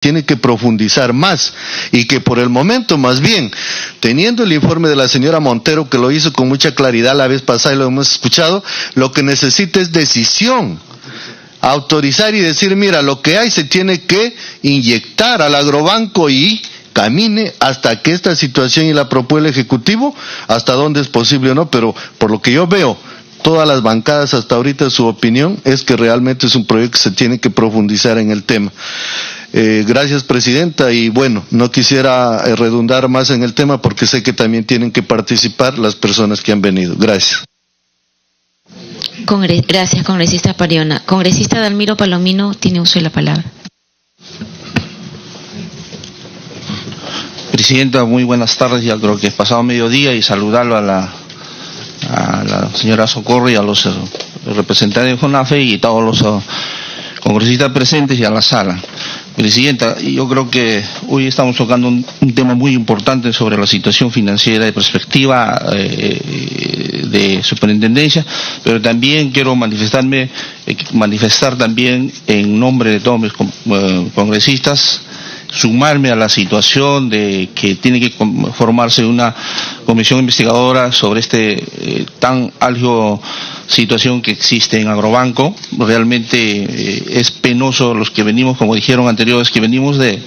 tiene que profundizar más y que por el momento más bien, teniendo el informe de la señora Montero que lo hizo con mucha claridad la vez pasada y lo hemos escuchado, lo que necesita es decisión, autorizar y decir, mira, lo que hay se tiene que inyectar al agrobanco y camine hasta que esta situación y la propuesta del Ejecutivo, hasta dónde es posible o no, pero por lo que yo veo, todas las bancadas hasta ahorita su opinión es que realmente es un proyecto que se tiene que profundizar en el tema. Gracias, Presidenta, y bueno, no quisiera redundar más en el tema porque sé que también tienen que participar las personas que han venido. Gracias. Gracias, congresista Pariona. Congresista Dalmiro Palomino tiene uso de la palabra. Presidenta, muy buenas tardes, ya creo que es pasado mediodía, y saludarlo a la señora Socorro y a los representantes de FONAFE y todos los congresistas presentes y a la sala. Presidenta, yo creo que hoy estamos tocando un tema muy importante sobre la situación financiera de perspectiva de superintendencia, pero también quiero manifestar también en nombre de todos mis congresistas, sumarme a la situación de que tiene que formarse una comisión investigadora sobre tan álgido situación que existe en Agrobanco. Realmente es penoso los que venimos, como dijeron anteriores, que venimos de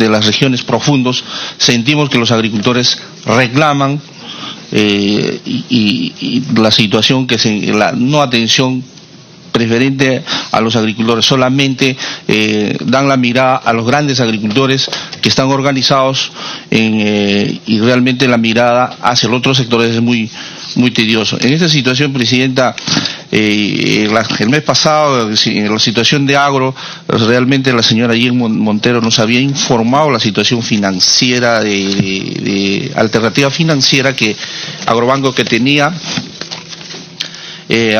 las regiones profundos, sentimos que los agricultores reclaman y la situación la no atención preferente a los agricultores, solamente dan la mirada a los grandes agricultores que están organizados y realmente la mirada hacia los otros sectores es muy tedioso. En esta situación, Presidenta, el mes pasado, en la situación de agro, realmente la señora Yen Montero nos había informado la situación financiera de alternativa financiera que Agrobanco tenía.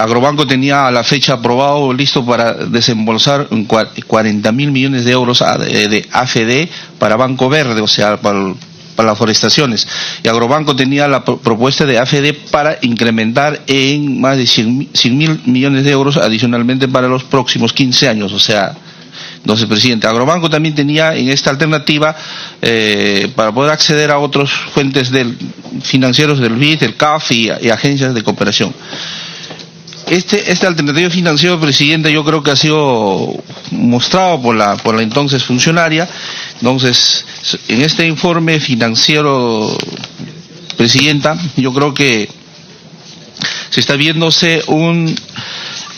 Agrobanco tenía a la fecha aprobado, listo para desembolsar 40.000 millones de euros de AFD para Banco Verde, o sea, para las forestaciones. Y Agrobanco tenía la propuesta de AFD para incrementar en más de 100.000 millones de euros adicionalmente para los próximos 15 años, o sea. Entonces, Presidente, Agrobanco también tenía en esta alternativa para poder acceder a otras fuentes financieros del BID, del CAF y agencias de cooperación. Esta alternativa financiera, Presidenta, yo creo que ha sido mostrado por la entonces funcionaria. Entonces, en este informe financiero, Presidenta, yo creo que se está viéndose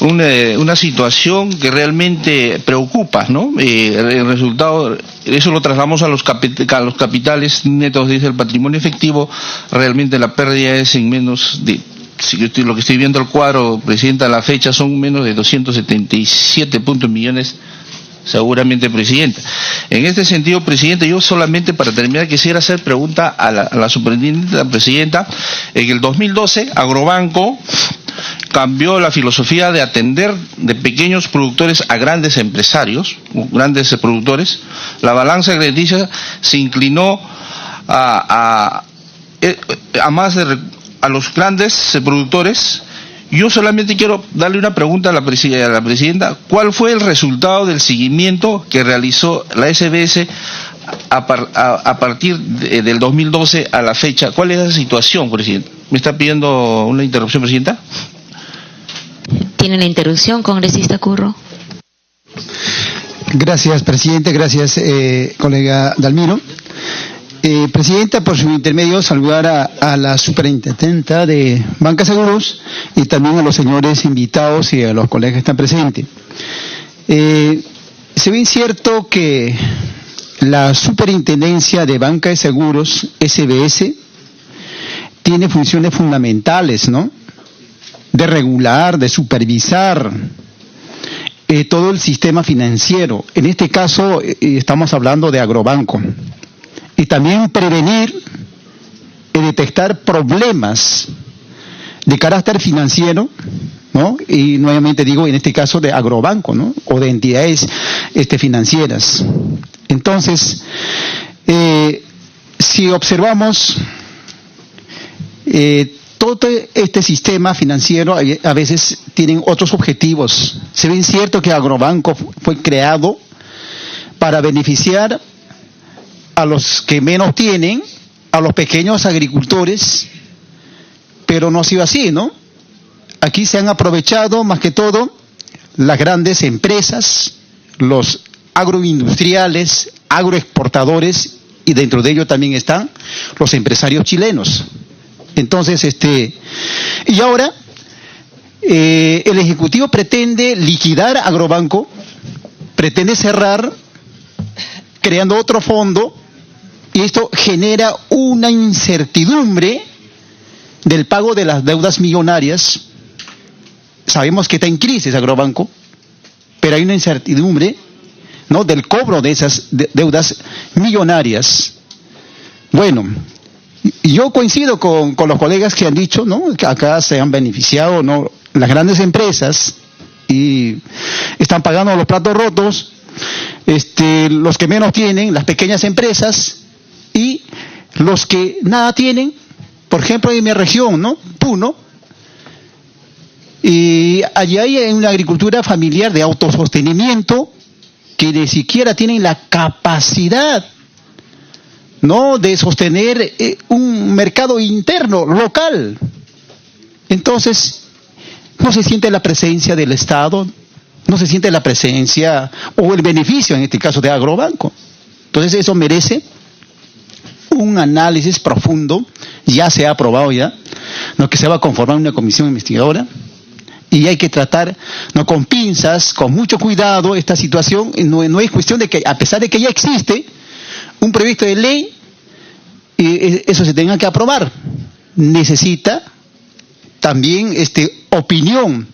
una situación que realmente preocupa, ¿no? El resultado, eso lo trasladamos a los capitales netos, dice el patrimonio efectivo, realmente la pérdida es en menos de, lo que estoy viendo el cuadro, Presidenta, a la fecha son menos de 277 millones, seguramente, Presidenta. En este sentido, Presidenta, yo solamente para terminar quisiera hacer pregunta a la superintendente, Presidenta. En el 2012, Agrobanco cambió la filosofía de atender de pequeños productores a grandes empresarios, grandes productores. La balanza crediticia se inclinó a los grandes productores. Yo solamente quiero darle una pregunta a la Presidenta. ¿Cuál fue el resultado del seguimiento que realizó la SBS a partir del 2012 a la fecha? ¿Cuál es la situación, Presidenta? ¿Me está pidiendo una interrupción, Presidenta? Tiene la interrupción, congresista Curro. Gracias, Presidente. Gracias, colega Dalmiro. Presidenta, por su intermedio, saludar a la superintendenta de Banca Seguros y también a los señores invitados y a los colegas que están presentes. Se ve cierto que la superintendencia de Banca de Seguros, SBS, tiene funciones fundamentales, ¿no? De regular, de supervisar todo el sistema financiero. En este caso, estamos hablando de Agrobanco. Y también prevenir y detectar problemas de carácter financiero, ¿no? Y nuevamente digo, en este caso de Agrobanco, ¿no? O de entidades financieras. Entonces, si observamos todo este sistema financiero, a veces tienen otros objetivos. Se ve cierto que Agrobanco fue creado para beneficiar a los que menos tienen, a los pequeños agricultores, pero no ha sido así, ¿no? Aquí se han aprovechado más que todo las grandes empresas, los agroindustriales, agroexportadores, y dentro de ello también están los empresarios chilenos. Entonces, y ahora el Ejecutivo pretende liquidar Agrobanco, pretende cerrar, creando otro fondo, y esto genera una incertidumbre del pago de las deudas millonarias. Sabemos que está en crisis Agrobanco, pero hay una incertidumbre, ¿no?, del cobro de esas deudas millonarias. Bueno, yo coincido con los colegas que han dicho, ¿no?, que acá se han beneficiado, ¿no?, las grandes empresas y están pagando los platos rotos, los que menos tienen, las pequeñas empresas, y los que nada tienen, por ejemplo en mi región, ¿no?, Puno, y allí hay una agricultura familiar de autosostenimiento que ni siquiera tienen la capacidad, ¿no?, de sostener un mercado interno, local. Entonces, no se siente la presencia del Estado, no se siente la presencia o el beneficio, en este caso, de Agrobanco. Entonces, eso merece un análisis profundo. Ya se ha aprobado ya, ¿no?, que se va a conformar una comisión investigadora, y hay que tratar, no, con pinzas, con mucho cuidado esta situación. No es cuestión de que, a pesar de que ya existe un proyecto de ley, eso se tenga que aprobar. Necesita también opinión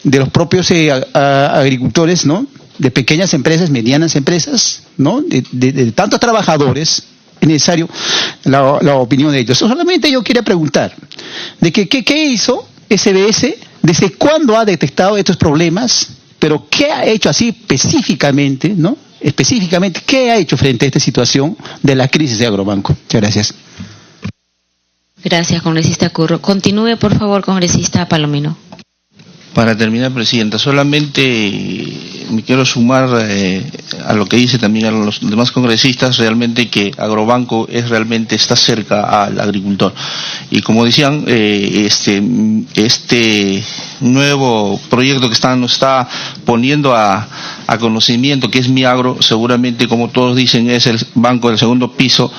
de los propios agricultores, ¿no?, de pequeñas empresas, medianas empresas, ¿no?, de tantos trabajadores. Es necesario la opinión de ellos. Solamente yo quería preguntar de qué hizo SBS, desde cuándo ha detectado estos problemas, pero qué ha hecho así específicamente, ¿no?, específicamente, qué ha hecho frente a esta situación de la crisis de Agrobanco. Muchas gracias. Gracias, congresista Curro. Continúe, por favor, congresista Palomino. Para terminar, Presidenta, solamente me quiero sumar a lo que dice también a los demás congresistas, realmente que Agrobanco realmente está cerca al agricultor. Y como decían, este nuevo proyecto que nos está poniendo a conocimiento, que es Mi Agro, seguramente, como todos dicen, es el banco del segundo piso.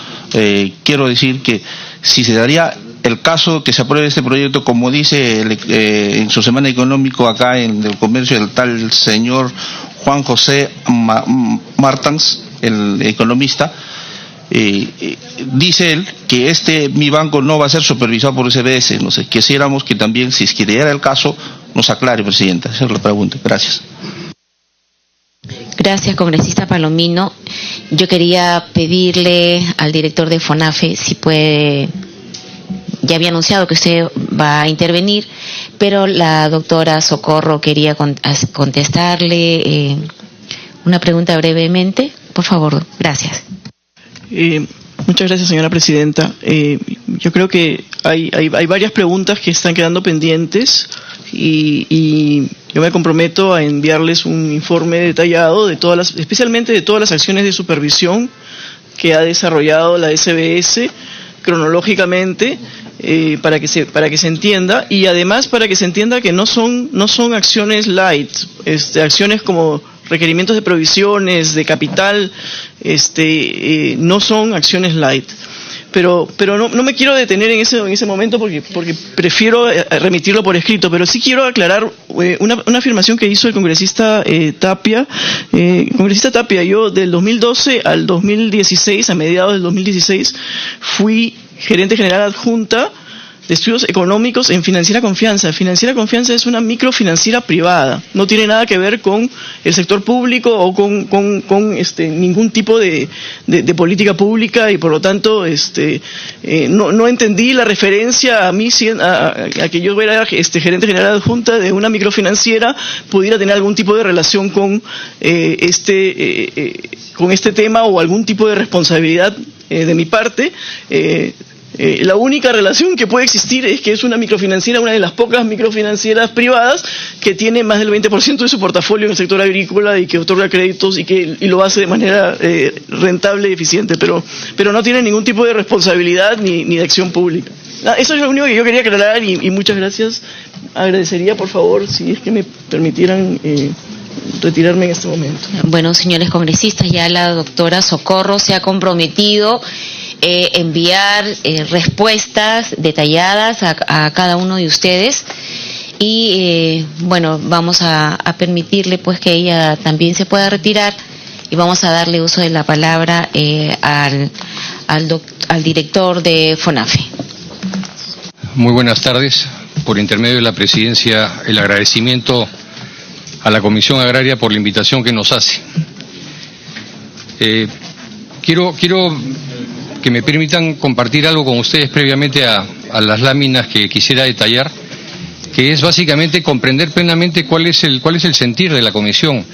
Quiero decir que si se daría el caso que se apruebe este proyecto, como dice en su semana económico acá en el comercio, el tal señor Juan José Martans, el economista, dice él que Mi Banco no va a ser supervisado por SBS. No sé, quisiéramos que también, si es que diera el caso, nos aclare, Presidenta. Esa es la pregunta. Gracias. Gracias, congresista Palomino. Yo quería pedirle al director de FONAFE si puede. Ya había anunciado que usted va a intervenir, pero la doctora Socorro quería contestarle una pregunta brevemente. Por favor, gracias. Muchas gracias, señora presidenta. Yo creo que hay varias preguntas que están quedando pendientes y yo me comprometo a enviarles un informe detallado de especialmente de todas las acciones de supervisión que ha desarrollado la SBS cronológicamente, para que se entienda, y además para que se entienda que no son acciones light, acciones como requerimientos de provisiones, de capital, no son acciones light. Pero no me quiero detener en ese momento porque prefiero remitirlo por escrito, pero sí quiero aclarar una afirmación que hizo el congresista Tapia. Congresista Tapia, yo del 2012 al 2016, a mediados del 2016, fui gerente general adjunta de estudios económicos en Financiera Confianza. Financiera Confianza es una microfinanciera privada, no tiene nada que ver con el sector público o con ningún tipo de política pública, y por lo tanto no entendí la referencia a mí a que yo era gerente general adjunta de una microfinanciera pudiera tener algún tipo de relación con este tema o algún tipo de responsabilidad de mi parte. La única relación que puede existir es que es una microfinanciera, una de las pocas microfinancieras privadas que tiene más del 20% de su portafolio en el sector agrícola y que otorga créditos y lo hace de manera rentable y eficiente, pero no tiene ningún tipo de responsabilidad ni de acción pública. Eso es lo único que yo quería aclarar y muchas gracias. Agradecería, por favor, si es que me permitieran retirarme en este momento. Bueno, señores congresistas, ya la doctora Socorro se ha comprometido enviar respuestas detalladas a cada uno de ustedes y bueno, vamos a permitirle pues que ella también se pueda retirar y vamos a darle uso de la palabra al director de FONAFE. Muy buenas tardes. Por intermedio de la presidencia, el agradecimiento a la Comisión Agraria por la invitación que nos hace. Quiero que me permitan compartir algo con ustedes previamente a las láminas que quisiera detallar, que es básicamente comprender plenamente cuál es el sentir de la Comisión,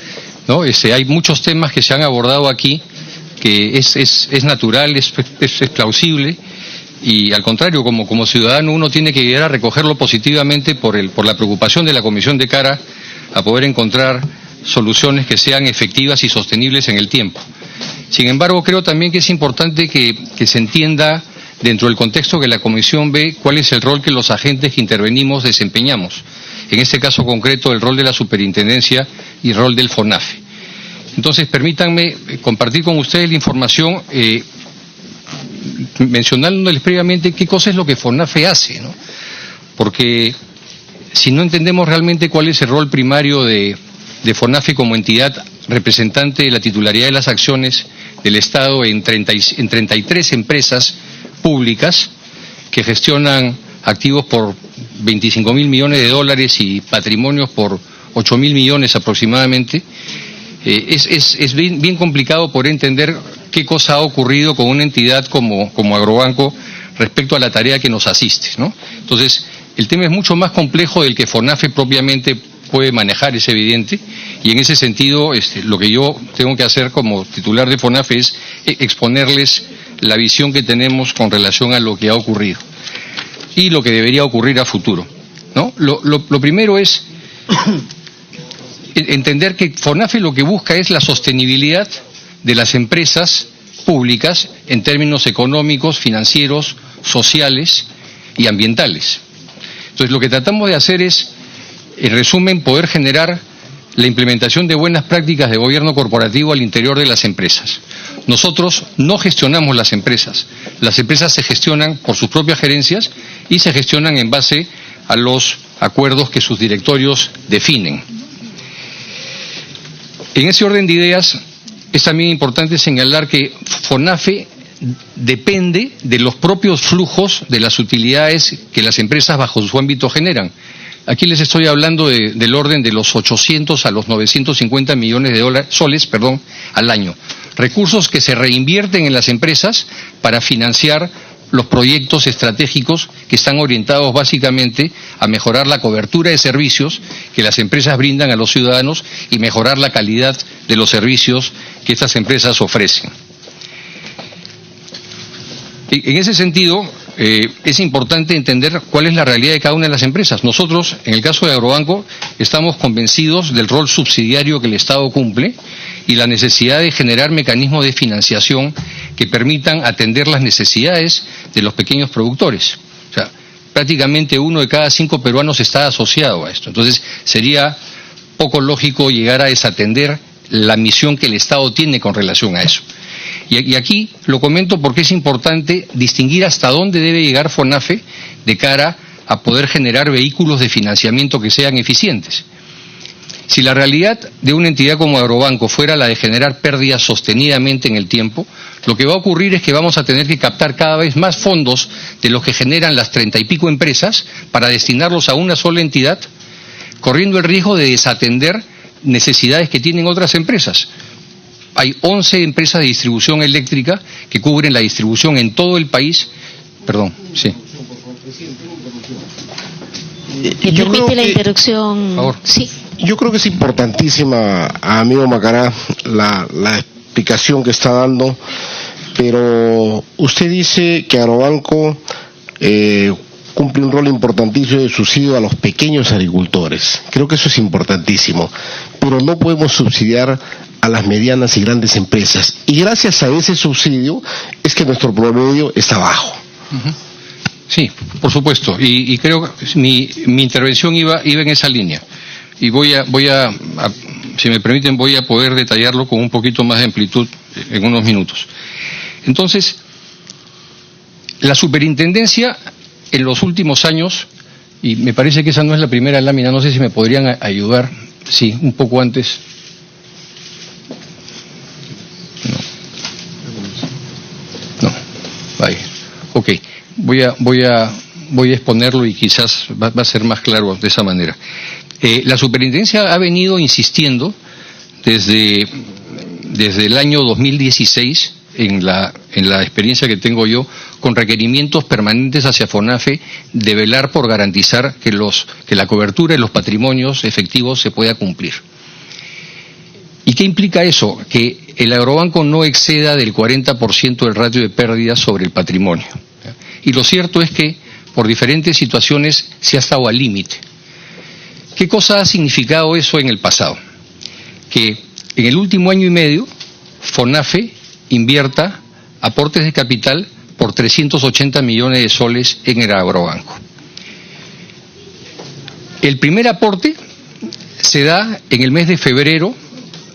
¿no? Hay muchos temas que se han abordado aquí, que es natural, es plausible, y al contrario, como ciudadano uno tiene que llegar a recogerlo positivamente por la preocupación de la Comisión de cara a poder encontrar soluciones que sean efectivas y sostenibles en el tiempo. Sin embargo, creo también que es importante que se entienda dentro del contexto que la Comisión ve cuál es el rol que los agentes que intervenimos desempeñamos. En este caso concreto, el rol de la Superintendencia y el rol del FONAFE. Entonces, permítanme compartir con ustedes la información mencionándoles previamente qué cosa es lo que FONAFE hace, ¿no? Porque si no entendemos realmente cuál es el rol primario de FONAFE como entidad representante de la titularidad de las acciones del Estado en 33 empresas públicas que gestionan activos por 25.000 millones de dólares y patrimonios por 8.000 millones aproximadamente, es bien complicado poder entender qué cosa ha ocurrido con una entidad como Agrobanco respecto a la tarea que nos asiste, ¿no? Entonces, el tema es mucho más complejo del que FONAFE propiamente puede manejar, es evidente, y en ese sentido lo que yo tengo que hacer como titular de FONAFE es exponerles la visión que tenemos con relación a lo que ha ocurrido y lo que debería ocurrir a futuro, ¿no? Lo primero es entender que FONAFE lo que busca es la sostenibilidad de las empresas públicas en términos económicos, financieros, sociales y ambientales. Entonces, lo que tratamos de hacer es, en resumen, poder generar la implementación de buenas prácticas de gobierno corporativo al interior de las empresas. Nosotros no gestionamos las empresas se gestionan por sus propias gerencias y se gestionan en base a los acuerdos que sus directorios definen. En ese orden de ideas, es también importante señalar que FONAFE depende de los propios flujos de las utilidades que las empresas bajo su ámbito generan. Aquí les estoy hablando del orden de los 800 a los 950 millones de soles al año. Recursos que se reinvierten en las empresas para financiar los proyectos estratégicos que están orientados básicamente a mejorar la cobertura de servicios que las empresas brindan a los ciudadanos y mejorar la calidad de los servicios que estas empresas ofrecen. En ese sentido, es importante entender cuál es la realidad de cada una de las empresas. Nosotros, en el caso de Agrobanco, estamos convencidos del rol subsidiario que el Estado cumple y la necesidad de generar mecanismos de financiación que permitan atender las necesidades de los pequeños productores. O sea, prácticamente 1 de cada 5 peruanos está asociado a esto. Entonces, sería poco lógico llegar a desatender la misión que el Estado tiene con relación a eso. Y aquí lo comento porque es importante distinguir hasta dónde debe llegar FONAFE de cara a poder generar vehículos de financiamiento que sean eficientes. Si la realidad de una entidad como Agrobanco fuera la de generar pérdidas sostenidamente en el tiempo, lo que va a ocurrir es que vamos a tener que captar cada vez más fondos de los que generan las 30 y pico empresas para destinarlos a una sola entidad, corriendo el riesgo de desatender necesidades que tienen otras empresas. Hay 11 empresas de distribución eléctrica que cubren la distribución en todo el país. Perdón, sí. ¿Me permite la interrupción? Por favor. Sí. Yo creo que es importantísima, amigo Macará, la explicación que está dando pero usted dice que Agrobanco cumple un rol importantísimo de subsidio a los pequeños agricultores. Creo que eso es importantísimo, pero no podemos subsidiar a las medianas y grandes empresas. Y gracias a ese subsidio es que nuestro promedio está bajo. Sí, por supuesto. Y creo que mi intervención iba en esa línea. Y voy a, si me permiten, voy a poder detallarlo con un poquito más de amplitud en unos minutos. Entonces, la superintendencia en los últimos años, y me parece que esa no es la primera lámina, no sé si me podrían ayudar, sí, un poco antes. No, vaya, ok, voy a exponerlo y quizás va a ser más claro de esa manera. La superintendencia ha venido insistiendo desde el año 2016 en la experiencia que tengo yo, con requerimientos permanentes hacia FONAFE de velar por garantizar que la cobertura de los patrimonios efectivos se pueda cumplir. ¿Y qué implica eso? Que el Agrobanco no exceda del 40% del ratio de pérdidas sobre el patrimonio. Y lo cierto es que por diferentes situaciones se ha estado al límite. ¿Qué cosa ha significado eso en el pasado? Que en el último año y medio FONAFE invierta aportes de capital por 380 millones de soles en el Agrobanco. El primer aporte se da en el mes de febrero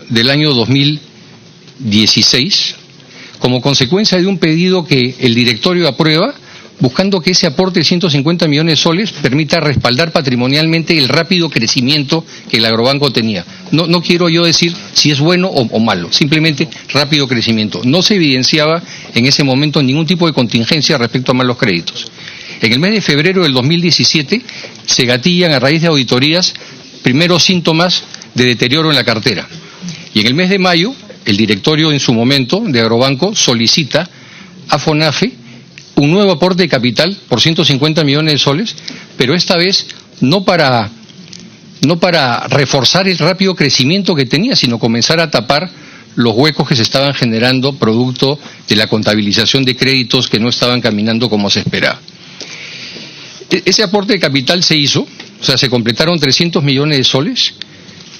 del año 2016 como consecuencia de un pedido que el directorio aprueba, buscando que ese aporte de 150 millones de soles permita respaldar patrimonialmente el rápido crecimiento que el Agrobanco tenía. No quiero yo decir si es bueno o malo, simplemente rápido crecimiento. No se evidenciaba en ese momento ningún tipo de contingencia respecto a malos créditos. En el mes de febrero del 2017 se gatillan a raíz de auditorías primeros síntomas de deterioro en la cartera. Y en el mes de mayo, el directorio en su momento de Agrobanco solicita a FONAFE un nuevo aporte de capital por 150 millones de soles, pero esta vez no para reforzar el rápido crecimiento que tenía, sino comenzar a tapar los huecos que se estaban generando producto de la contabilización de créditos que no estaban caminando como se esperaba. Ese aporte de capital se hizo, o sea, se completaron 300 millones de soles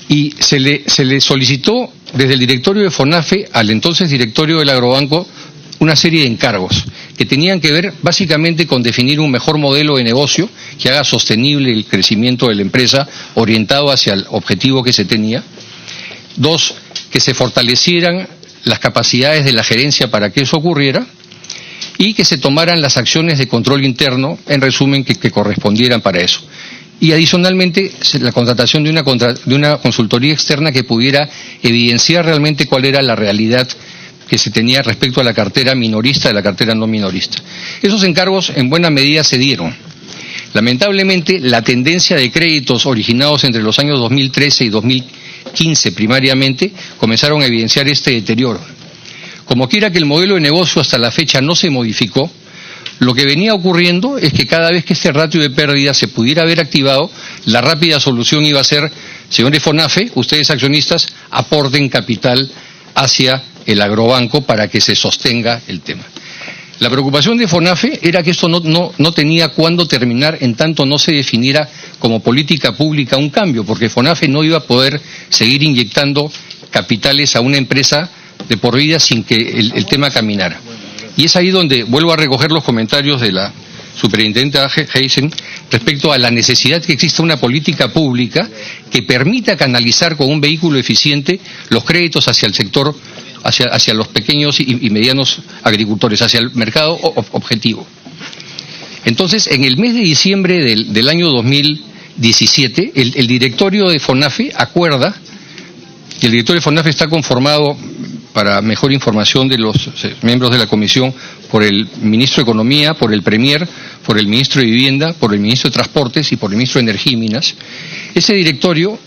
y se le solicitó desde el directorio de FONAFE al entonces directorio del Agrobanco una serie de encargos que tenían que ver básicamente con definir un mejor modelo de negocio que haga sostenible el crecimiento de la empresa orientado hacia el objetivo que se tenía. 2, que se fortalecieran las capacidades de la gerencia para que eso ocurriera y que se tomaran las acciones de control interno, en resumen, que correspondieran para eso. Y adicionalmente la contratación de una consultoría externa que pudiera evidenciar realmente cuál era la realidad que se tenía respecto a la cartera minorista de la cartera no minorista. Esos encargos en buena medida se dieron. Lamentablemente, la tendencia de créditos originados entre los años 2013 y 2015 primariamente comenzaron a evidenciar este deterioro. Como quiera que el modelo de negocio hasta la fecha no se modificó, lo que venía ocurriendo es que cada vez que este ratio de pérdida se pudiera haber activado, la rápida solución iba a ser, señores FONAFE, ustedes accionistas, aporten capital hacia el Agrobanco para que se sostenga el tema. La preocupación de FONAFE era que esto no tenía cuándo terminar en tanto no se definiera como política pública un cambio, porque FONAFE no iba a poder seguir inyectando capitales a una empresa de por vida sin que el tema caminara. Y es ahí donde vuelvo a recoger los comentarios de la superintendenta Heisen respecto a la necesidad que exista una política pública que permita canalizar con un vehículo eficiente los créditos hacia el sector, hacia los pequeños y medianos agricultores, hacia el mercado objetivo. Entonces, en el mes de diciembre del año 2017, el directorio de FONAFE acuerda, y el directorio de FONAFE está conformado, para mejor información de los miembros de la comisión, por el ministro de Economía, por el Premier, por el ministro de Vivienda, por el ministro de Transportes y por el ministro de Energía y Minas. Ese directorio,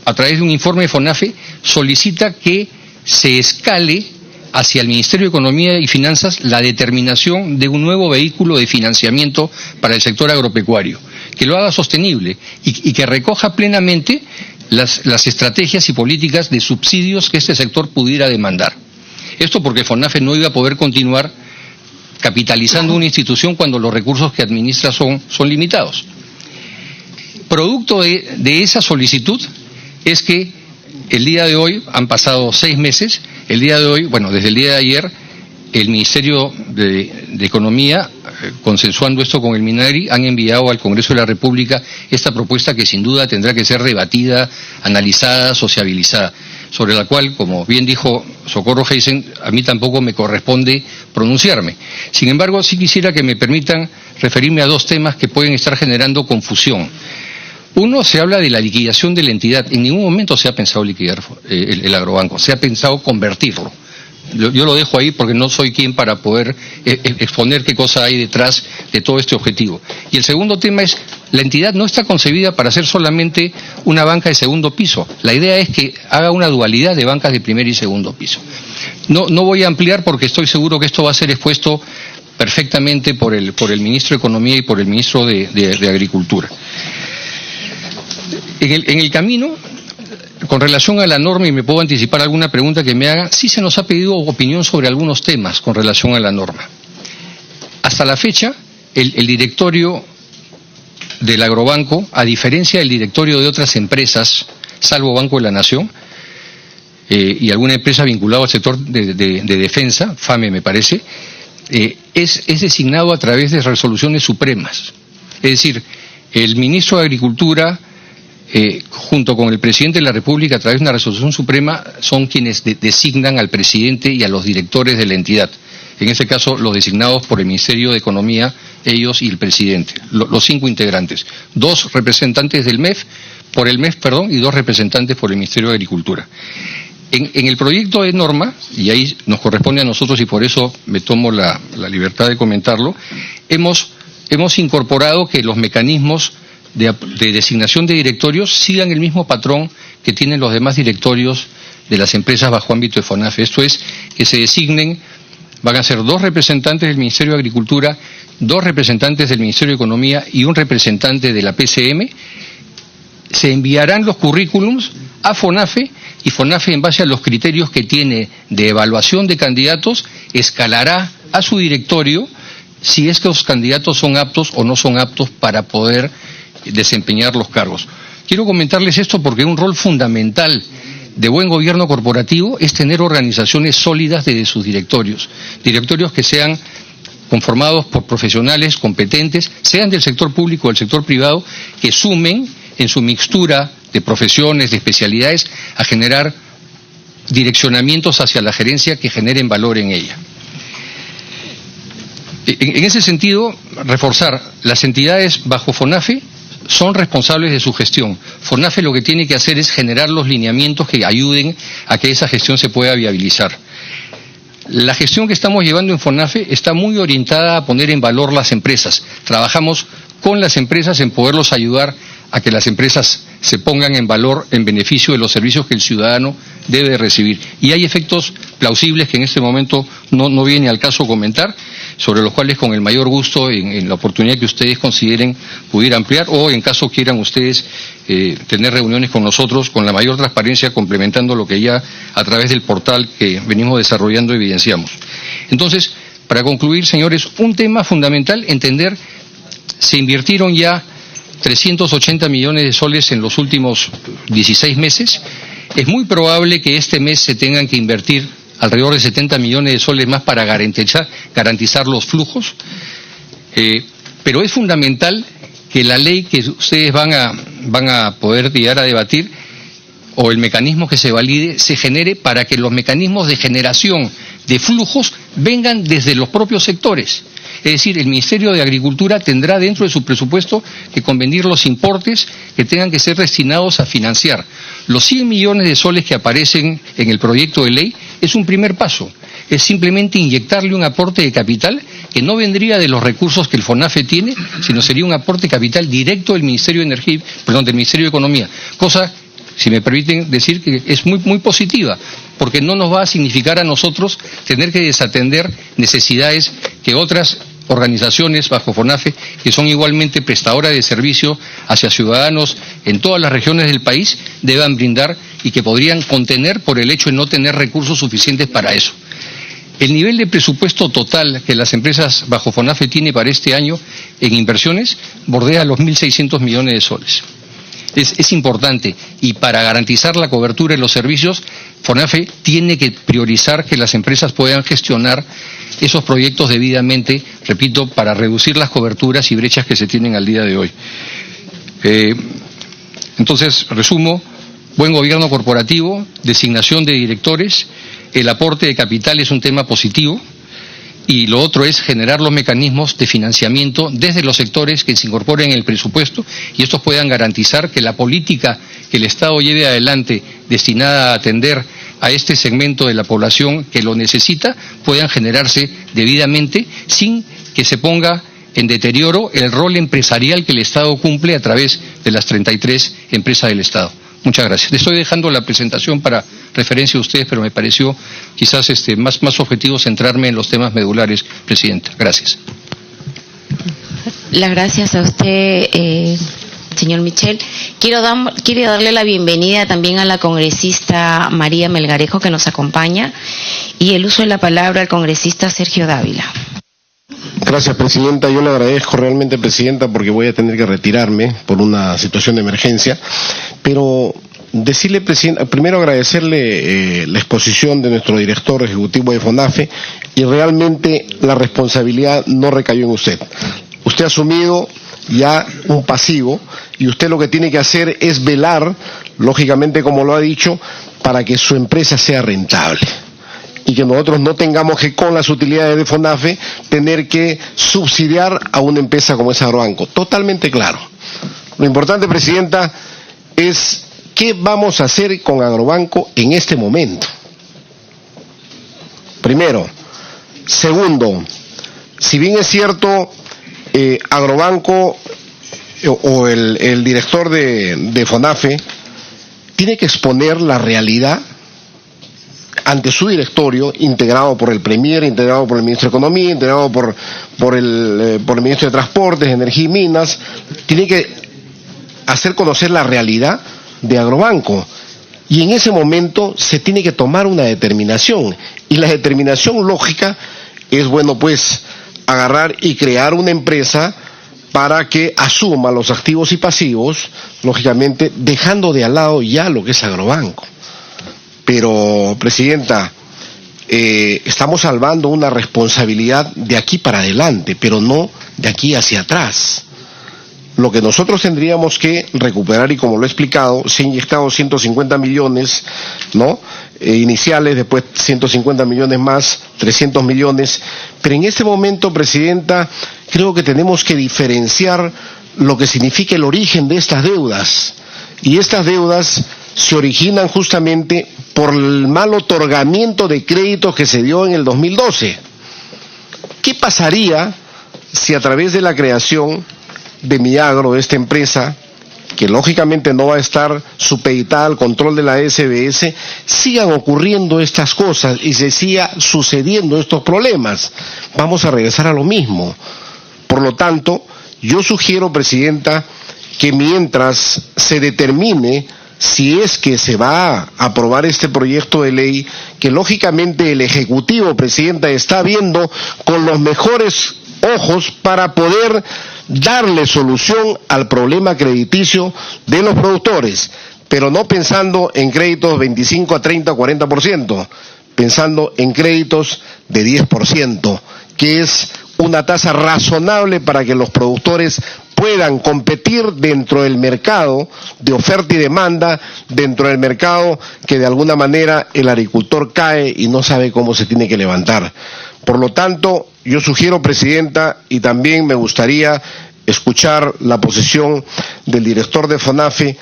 a través de un informe de FONAFE, solicita que se escale hacia el Ministerio de Economía y Finanzas la determinación de un nuevo vehículo de financiamiento para el sector agropecuario, que lo haga sostenible y que recoja plenamente las estrategias y políticas de subsidios que este sector pudiera demandar. Esto porque FONAFE no iba a poder continuar capitalizando una institución cuando los recursos que administra son limitados. Producto de esa solicitud es que el día de hoy, han pasado 6 meses, el día de hoy, bueno, desde el día de ayer, el Ministerio de Economía, consensuando esto con el MINAGRI, han enviado al Congreso de la República esta propuesta que sin duda tendrá que ser debatida, analizada, sociabilizada, sobre la cual, como bien dijo Socorro Heisen, a mí tampoco me corresponde pronunciarme. Sin embargo, sí quisiera que me permitan referirme a 2 temas que pueden estar generando confusión. Uno, se habla de la liquidación de la entidad. En ningún momento se ha pensado liquidar el agrobanco, se ha pensado convertirlo. Yo lo dejo ahí porque no soy quien para poder exponer qué cosa hay detrás de todo este objetivo. Y el segundo tema es, la entidad no está concebida para ser solamente una banca de segundo piso. La idea es que haga una dualidad de bancas de primer y segundo piso. No voy a ampliar porque estoy seguro que esto va a ser expuesto perfectamente por el Ministro de Economía y por el Ministro de Agricultura. En el camino, con relación a la norma, y me puedo anticipar alguna pregunta que me haga, sí se nos ha pedido opinión sobre algunos temas con relación a la norma. Hasta la fecha, el directorio del agrobanco, a diferencia del directorio de otras empresas, salvo Banco de la Nación, y alguna empresa vinculada al sector de defensa, FAME me parece, es designado a través de resoluciones supremas. Es decir, el ministro de Agricultura, junto con el presidente de la República, a través de una resolución suprema, son quienes designan al presidente y a los directores de la entidad. En este caso, los designados por el Ministerio de Economía, ellos y el presidente, los 5 integrantes. 2 representantes del MEF, y 2 representantes por el Ministerio de Agricultura. En el proyecto de norma, y ahí nos corresponde a nosotros y por eso me tomo la libertad de comentarlo, hemos incorporado que los mecanismos de designación de directorios sigan el mismo patrón que tienen los demás directorios de las empresas bajo ámbito de FONAFE. Esto es, que se designen, van a ser 2 representantes del Ministerio de Agricultura, 2 representantes del Ministerio de Economía y un representante de la PCM. Se enviarán los currículums a FONAFE y FONAFE, en base a los criterios que tiene de evaluación de candidatos, escalará a su directorio si es que los candidatos son aptos o no son aptos para poder desempeñar los cargos. Quiero comentarles esto porque un rol fundamental de buen gobierno corporativo es tener organizaciones sólidas desde sus directorios que sean conformados por profesionales competentes, sean del sector público o del sector privado, que sumen en su mixtura de profesiones, de especialidades, a generar direccionamientos hacia la gerencia que generen valor en ella. En ese sentido, reforzar, las entidades bajo FONAFE son responsables de su gestión. FONAFE lo que tiene que hacer es generar los lineamientos que ayuden a que esa gestión se pueda viabilizar. La gestión que estamos llevando en FONAFE está muy orientada a poner en valor las empresas. Trabajamos con las empresas en poderlos ayudar a que las empresas se pongan en valor en beneficio de los servicios que el ciudadano debe recibir. Y hay efectos plausibles que en este momento no viene al caso comentar, sobre los cuales con el mayor gusto, en la oportunidad que ustedes consideren, pudiera ampliar, o en caso quieran ustedes tener reuniones con nosotros con la mayor transparencia, complementando lo que ya a través del portal que venimos desarrollando evidenciamos. Entonces, para concluir, señores, un tema fundamental, entender, se invirtieron ya 380 millones de soles en los últimos 16 meses. Es muy probable que este mes se tengan que invertir alrededor de 70 millones de soles más para garantizar los flujos, pero es fundamental que la ley que ustedes van a poder llegar a debatir, o el mecanismo que se valide, se genere para que los mecanismos de generación de flujos vengan desde los propios sectores. Es decir, el Ministerio de Agricultura tendrá dentro de su presupuesto que convenir los importes que tengan que ser destinados a financiar. Los 100 millones de soles que aparecen en el proyecto de ley es un primer paso. Es simplemente inyectarle un aporte de capital que no vendría de los recursos que el FONAFE tiene, sino sería un aporte de capital directo del Ministerio de del Ministerio de Economía. Cosa, si me permiten decir, que es muy positiva, porque no nos va a significar a nosotros tener que desatender necesidades que otras organizaciones bajo FONAFE, que son igualmente prestadoras de servicio hacia ciudadanos en todas las regiones del país, deban brindar y que podrían contener por el hecho de no tener recursos suficientes para eso. El nivel de presupuesto total que las empresas bajo FONAFE tiene para este año en inversiones bordea los 1.600 millones de soles. Es importante, y para garantizar la cobertura de los servicios, FONAFE tiene que priorizar que las empresas puedan gestionar esos proyectos debidamente, repito, para reducir las coberturas y brechas que se tienen al día de hoy. Entonces, resumo: buen gobierno corporativo, designación de directores, el aporte de capital es un tema positivo, y lo otro es generar los mecanismos de financiamiento desde los sectores que se incorporen en el presupuesto, y estos puedan garantizar que la política que el Estado lleve adelante destinada a atender a este segmento de la población que lo necesita puedan generarse debidamente, sin que se ponga en deterioro el rol empresarial que el Estado cumple a través de las 33 empresas del Estado. Muchas gracias. Le estoy dejando la presentación para referencia a ustedes, pero me pareció quizás más objetivo centrarme en los temas medulares, Presidenta. Gracias. Las gracias a usted, señor Michel. Quiero darle la bienvenida también a la congresista María Melgarejo, que nos acompaña, y el uso de la palabra al congresista Sergio Dávila. Gracias, Presidenta. Yo le agradezco realmente, Presidenta, porque voy a tener que retirarme por una situación de emergencia. Pero decirle, Presidenta, primero agradecerle la exposición de nuestro director ejecutivo de FONAFE, y realmente la responsabilidad no recayó en usted. Usted ha asumido ya un pasivo, y usted lo que tiene que hacer es velar, lógicamente, como lo ha dicho, para que su empresa sea rentable, y que nosotros no tengamos que, con las utilidades de FONAFE, tener que subsidiar a una empresa como es Agrobanco. Totalmente claro. Lo importante, Presidenta, es qué vamos a hacer con Agrobanco en este momento. Primero. Segundo, si bien es cierto, Agrobanco o el director de FONAFE tiene que exponer la realidad ante su directorio, integrado por el Premier, integrado por el Ministro de Economía, integrado por el Ministro de Transportes, Energía y Minas, tiene que hacer conocer la realidad de Agrobanco. Y en ese momento se tiene que tomar una determinación. Y la determinación lógica es, bueno, pues, agarrar y crear una empresa para que asuma los activos y pasivos, lógicamente, dejando de al lado ya lo que es Agrobanco. Pero, Presidenta, estamos salvando una responsabilidad de aquí para adelante, pero no de aquí hacia atrás. Lo que nosotros tendríamos que recuperar, y como lo he explicado, se han inyectado 150 millones, ¿no?, iniciales, después 150 millones más, 300 millones, pero en este momento, Presidenta, creo que tenemos que diferenciar lo que significa el origen de estas deudas, y estas deudas se originan justamente por el mal otorgamiento de créditos que se dio en el 2012. ¿Qué pasaría si a través de la creación de Miagro, de esta empresa, que lógicamente no va a estar supeditada al control de la SBS, sigan ocurriendo estas cosas y se siga sucediendo estos problemas? Vamos a regresar a lo mismo. Por lo tanto, yo sugiero, Presidenta, que mientras se determine si es que se va a aprobar este proyecto de ley, que lógicamente el Ejecutivo, Presidenta, está viendo con los mejores ojos para poder darle solución al problema crediticio de los productores, pero no pensando en créditos 25 a 30 o 40%, pensando en créditos de 10%, que es una tasa razonable para que los productores puedan competir dentro del mercado de oferta y demanda, dentro del mercado que de alguna manera el agricultor cae y no sabe cómo se tiene que levantar. Por lo tanto, yo sugiero, Presidenta, y también me gustaría escuchar la posición del director de FONAFE.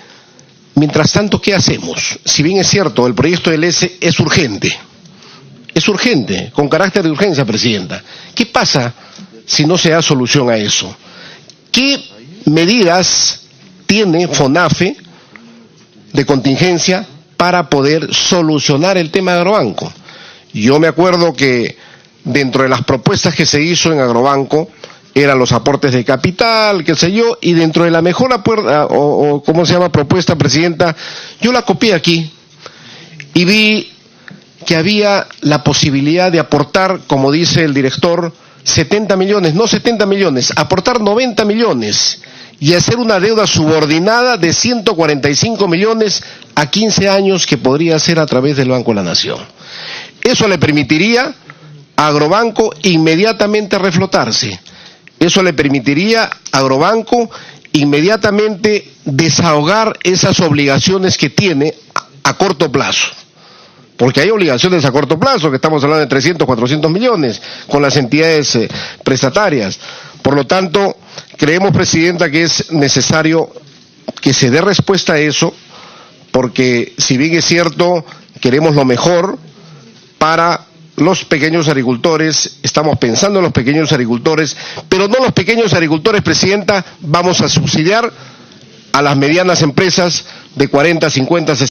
Mientras tanto, ¿qué hacemos? Si bien es cierto, el proyecto del S es urgente, con carácter de urgencia, Presidenta. ¿Qué pasa si no se da solución a eso? ¿Qué medidas tiene FONAFE de contingencia para poder solucionar el tema de Agrobanco? Yo me acuerdo que dentro de las propuestas que se hizo en Agrobanco eran los aportes de capital, qué sé yo, y dentro de la mejor propuesta, Presidenta, yo la copié aquí y vi que había la posibilidad de aportar, como dice el director, 70 millones, no 70 millones, aportar 90 millones y hacer una deuda subordinada de 145 millones a 15 años que podría hacer a través del Banco de la Nación. Eso le permitiría a Agrobanco inmediatamente reflotarse. Eso le permitiría a Agrobanco inmediatamente desahogar esas obligaciones que tiene a corto plazo. Porque hay obligaciones a corto plazo, que estamos hablando de 300, 400 millones con las entidades prestatarias. Por lo tanto, creemos, Presidenta, que es necesario que se dé respuesta a eso, porque si bien es cierto, queremos lo mejor para los pequeños agricultores, estamos pensando en los pequeños agricultores, pero no los pequeños agricultores, Presidenta, vamos a subsidiar a las medianas empresas de 40, 50, 60.